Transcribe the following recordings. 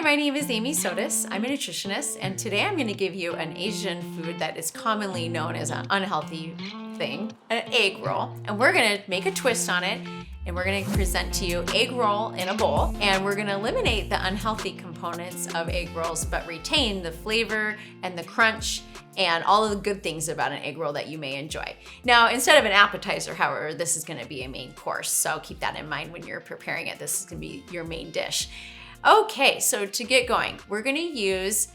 Hi, my name is Amy Sotis. I'm a nutritionist, and today I'm going to give you an Asian food that is commonly known as an unhealthy thing, an egg roll. And we're going to make a twist on it, and we're going to present to you egg roll in a bowl, and we're going to eliminate the unhealthy components of egg rolls, but retain the flavor and the crunch and all of the good things about an egg roll that you may enjoy. Now, instead of an appetizer, however, this is going to be a main course, so keep that in mind when you're preparing it. This is going to be your main dish. Okay, so to get going, we're gonna use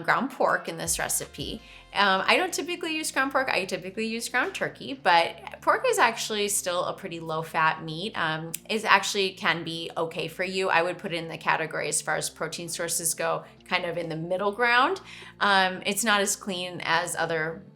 ground pork in this recipe. I don't typically use ground pork, I typically use ground turkey, but pork is actually still a pretty low-fat meat. It actually can be okay for you. I would put it in the category as far as protein sources go, kind of in the middle ground. It's not as clean as other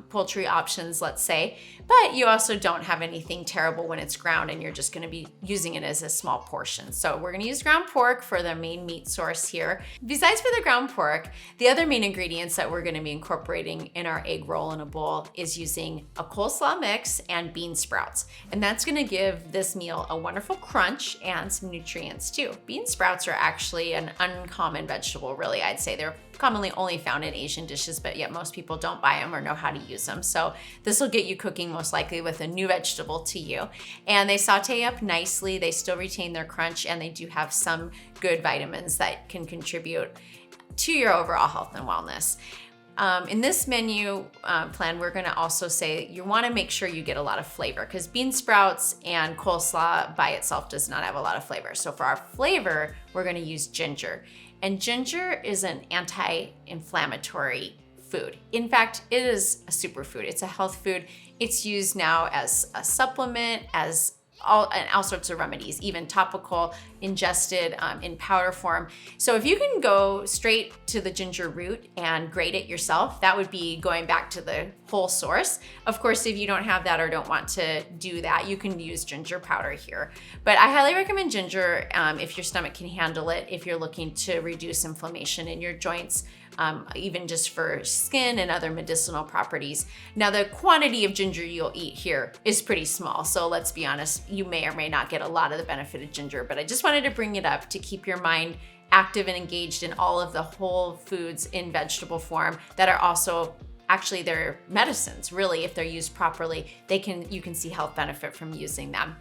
poultry options, let's say, but you also don't have anything terrible when it's ground and you're just going to be using it as a small portion. So we're going to use ground pork for the main meat source here. Besides for the ground pork, the other main ingredients that we're going to be incorporating in our egg roll in a bowl is using a coleslaw mix and bean sprouts. And that's going to give this meal a wonderful crunch and some nutrients too. Bean sprouts are actually an uncommon vegetable, really. I'd say they're commonly only found in Asian dishes, but yet most people don't buy them or know how to use them. So this will get you cooking most likely with a new vegetable to you. And they saute up nicely. They still retain their crunch, and they do have some good vitamins that can contribute to your overall health and wellness. In this menu plan, we're gonna also say you wanna make sure you get a lot of flavor, because bean sprouts and coleslaw by itself does not have a lot of flavor. So for our flavor, we're gonna use ginger. And ginger is an anti-inflammatory food. In fact, it is a superfood. It's a health food. It's used now as a supplement, as all sorts of remedies, even topical, ingested in powder form. So if you can go straight to the ginger root and grate it yourself, that would be going back to the whole source. Of course, if you don't have that or don't want to do that, you can use ginger powder here. But I highly recommend ginger if your stomach can handle it, if you're looking to reduce inflammation in your joints, even just for skin and other medicinal properties. Now, the quantity of ginger you'll eat here is pretty small, so let's be honest, you may or may not get a lot of the benefit of ginger, but I just wanted to bring it up to keep your mind active and engaged in all of the whole foods in vegetable form that are also actually they're medicines, really. If they're used properly, you can see health benefit from using them.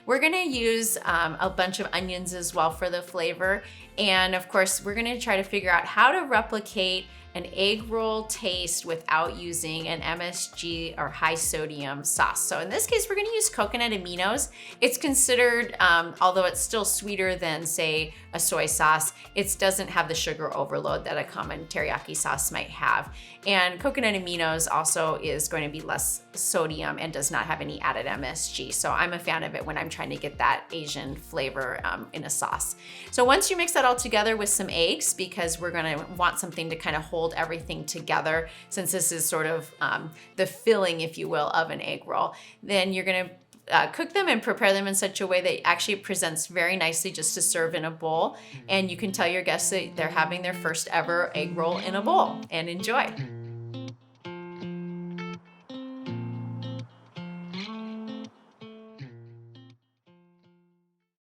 We're gonna use a bunch of onions as well for the flavor. And of course, we're gonna try to figure out how to replicate an egg roll taste without using an MSG or high sodium sauce. So in this case, we're gonna use coconut aminos. It's considered, although it's still sweeter than say a soy sauce, it doesn't have the sugar overload that a common teriyaki sauce might have. And coconut aminos also is going to be less sodium and does not have any added MSG. So I'm a fan of it when I'm trying to get that Asian flavor in a sauce. So once you mix that all together with some eggs, because we're gonna want something to kind of hold everything together, since this is sort of the filling, if you will, of an egg roll, then you're gonna cook them and prepare them in such a way that it actually presents very nicely just to serve in a bowl. And you can tell your guests that they're having their first ever egg roll in a bowl, and enjoy.